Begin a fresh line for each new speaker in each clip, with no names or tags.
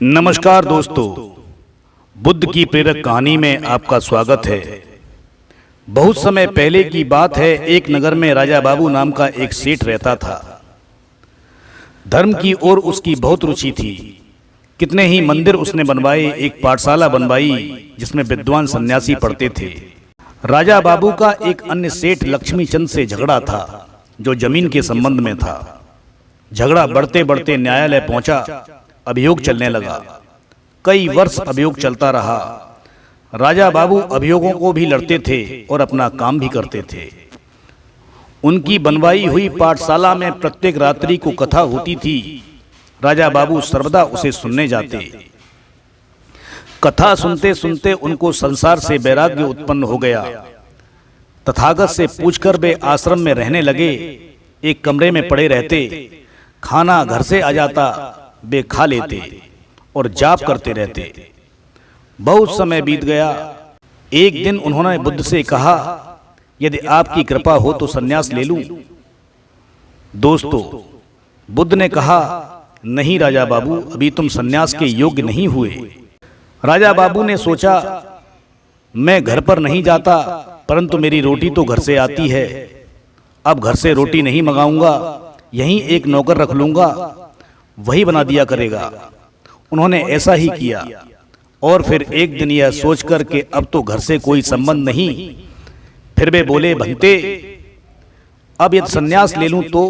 नमस्कार दोस्तों, बुद्ध की प्रेरक कहानी में आपका स्वागत है। बहुत समय पहले की बात है। एक नगर में राजा बाबू नाम का एक सेठ रहता था। धर्म की ओर उसकी बहुत रुचि थी। कितने ही मंदिर उसने बनवाए, एक पाठशाला बनवाई जिसमें विद्वान सन्यासी पढ़ते थे। राजा बाबू का एक अन्य सेठ लक्ष्मीचंद से झगड़ा था, जो जमीन के संबंध में था। झगड़ा बढ़ते बढ़ते न्यायालय पहुंचा। अभियोग चलने लगा। कई वर्ष अभियोग चलता रहा। राजा बाबू अभियोगों को भी लड़ते थे और अपना काम भी करते थे। उनकी बनवाई हुई पाठशाला में प्रत्येक रात्रि को कथा होती थी। राजा बाबू सर्वदा उसे सुनने जाते। कथा सुनते सुनते उनको संसार से वैराग्य उत्पन्न हो गया। तथागत से पूछकर वे आश्रम में रहने लगे। एक कमरे में पड़े रहते। खाना घर से आ जाता, वे खा लेते और जाप करते रहते। बहुत समय बीत गया। एक दिन उन्होंने बुद्ध से कहा, यदि आपकी कृपा हो तो सन्यास ले लूं। दोस्तों, बुद्ध ने कहा, नहीं राजा बाबू, अभी तुम सन्यास के योग्य नहीं हुए। राजा बाबू ने सोचा, मैं घर पर नहीं जाता, परंतु मेरी रोटी तो घर से आती है। अब घर से रोटी नहीं मंगाऊंगा, यहीं एक नौकर रख लूंगा, वही बना दिया करेगा। उन्होंने ऐसा ही किया। और फिर एक दिन यह सोचकर कि अब तो घर से कोई संबंध नहीं, फिर वे बोले, भंते, अब यदि सन्यास ले लूं तो?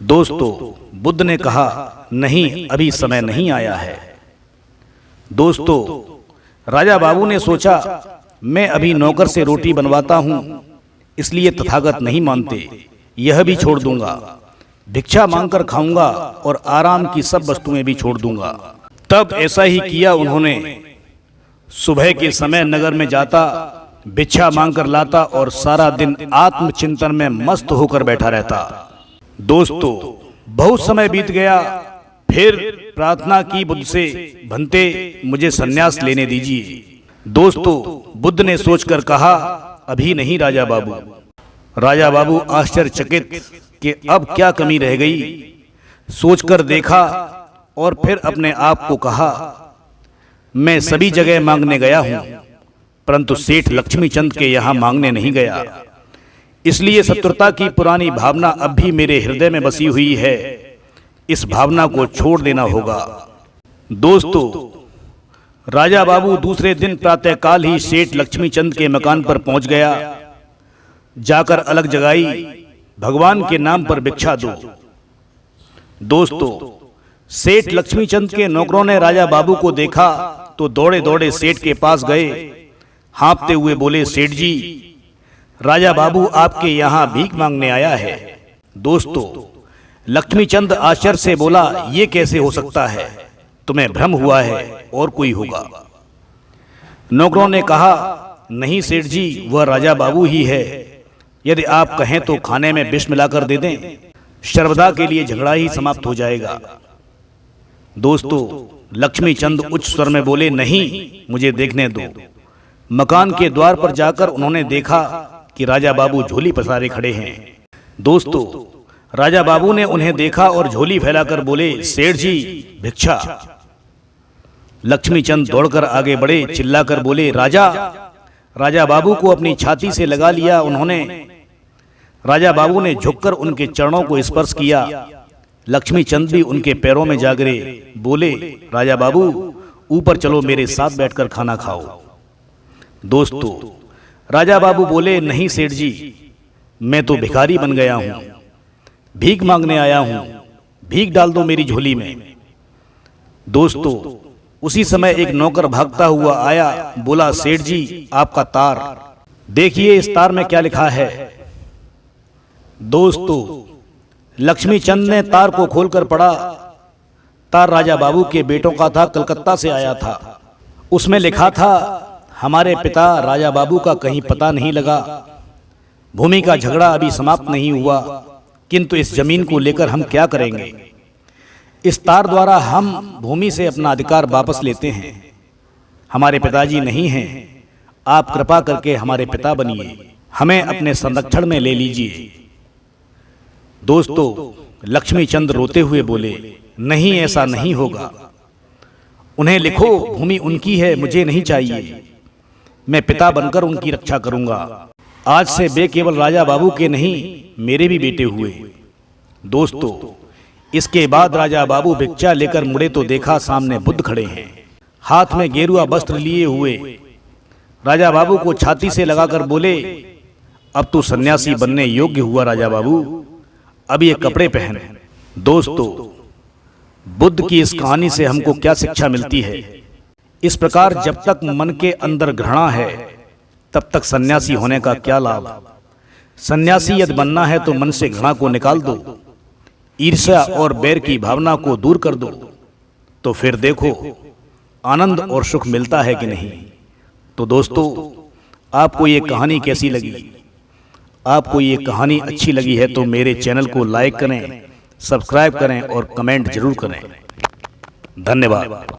दोस्तों, बुद्ध ने कहा, नहीं, अभी समय नहीं आया है। दोस्तों, राजा बाबू ने सोचा, मैं अभी नौकर से रोटी बनवाता हूं, इसलिए तथागत नहीं मानते, यह भी छोड़ दूंगा। भिक्षा मांगकर खाऊंगा और आराम की सब वस्तुएं भी छोड़ दूंगा। तब ऐसा ही किया उन्होंने। सुबह के समय नगर में जाता, भिक्षा मांगकर लाता और सारा दिन आत्मचिंतन में मस्त होकर बैठा रहता। दोस्तों, बहुत समय बीत गया। फिर प्रार्थना की बुद्ध से, भंते, मुझे सन्यास लेने दीजिए। दोस्तों, बुद्ध ने सोचकर कहा, अभी नहीं राजा बाबू। राजा बाबू आश्चर्यचकित कि अब क्या कमी रह गई, सोचकर देखा और फिर अपने आप को कहा, मैं सभी जगह मांगने गया हूं, परंतु सेठ लक्ष्मीचंद के यहां मांगने नहीं गया। इसलिए शत्रुता की पुरानी भावना अब भी मेरे हृदय में बसी हुई है। इस भावना को छोड़ देना होगा। दोस्तों, राजा बाबू दूसरे दिन प्रातःकाल ही सेठ लक्ष्मीचंद के मकान पर पहुंच गया। जाकर अलग जगाई, भगवान के नाम पर भिक्षा दो। दोस्तों, सेठ लक्ष्मीचंद के नौकरों ने राजा बाबू को देखा तो दौड़े दौड़े सेठ के पास गए। हाँफते हुए बोले, सेठ जी, राजा बाबू आपके यहाँ भीख मांगने आया है। दोस्तों, लक्ष्मीचंद आश्चर्य से बोला, ये कैसे हो सकता है? तुम्हें भ्रम हुआ है, और कोई होगा। नौकरों ने कहा, नहीं सेठ जी, वह राजा बाबू ही है। यदि आप कहें तो खाने में विष मिलाकर दे दें, सर्वदा के लिए झगड़ा ही समाप्त हो जाएगा। दोस्तों, लक्ष्मीचंद उच्च स्वर में बोले, नहीं, मुझे देखने दो। मकान के द्वार पर जाकर उन्होंने देखा कि राजा बाबू झोली पसारे खड़े हैं। दोस्तों, राजा बाबू ने उन्हें देखा और झोली फैलाकर बोले, सेठ जी, भिक्षा। लक्ष्मीचंद दौड़कर आगे बढ़े, चिल्लाकर बोले, राजा बाबू को अपनी छाती से लगा लिया उन्होंने। राजा बाबू ने झुककर उनके चरणों को स्पर्श किया। लक्ष्मीचंद भी उनके पैरों में जा गिरे। बोले, राजा बाबू, ऊपर चलो, मेरे साथ बैठकर खाना खाओ। दोस्तों, राजा बाबू बोले, नहीं सेठ जी, मैं तो भिखारी बन गया हूं, भीख मांगने आया हूं, भीख डाल दो मेरी झोली में। दोस्तों, उसी समय एक नौकर भागता हुआ आया, बोला, सेठ जी, आपका तार देखिए, इस तार में क्या लिखा है। दोस्तों, लक्ष्मीचंद ने तार को खोलकर पढ़ा। तार राजा बाबू के बेटों का था, कलकत्ता से आया था। उसमें लिखा था, हमारे पिता राजा बाबू का कहीं पता नहीं लगा। भूमि का झगड़ा अभी समाप्त नहीं हुआ, किंतु इस जमीन को लेकर हम क्या करेंगे? इस तार द्वारा हम भूमि से अपना अधिकार वापस लेते हैं। हमारे पिताजी नहीं हैं, आप कृपा करके हमारे पिता बनिए, हमें अपने संरक्षण में ले लीजिए। दोस्तों, लक्ष्मीचंद रोते हुए बोले, नहीं, ऐसा नहीं होगा। उन्हें लिखो, भूमि उनकी है, मुझे नहीं चाहिए। मैं पिता बनकर उनकी रक्षा करूंगा। आज से वे केवल राजा बाबू के नहीं, मेरे भी बेटे हुए। दोस्तों, इसके बाद राजा बाबू भिक्षा लेकर मुड़े तो देखा सामने बुद्ध खड़े हैं, हाथ में गेरुआ वस्त्र लिए हुए। राजा बाबू को छाती से लगाकर बोले, अब तू सन्यासी बनने योग्य हुआ राजा बाबू, अब ये कपड़े पहन। दोस्तों, बुद्ध की इस कहानी से हमको क्या शिक्षा मिलती है? इस प्रकार जब तक मन के अंदर घृणा है तब तक सन्यासी होने का क्या लाभ? सन्यासी यदि बनना है तो मन से घृणा को निकाल दो, ईर्ष्या और बैर की भावना को दूर कर दो, तो फिर देखो आनंद और सुख मिलता है कि नहीं। तो दोस्तों, आपको ये कहानी कैसी लगी? आपको ये कहानी अच्छी लगी है तो मेरे चैनल को लाइक करें, सब्सक्राइब करें और कमेंट जरूर करें। धन्यवाद।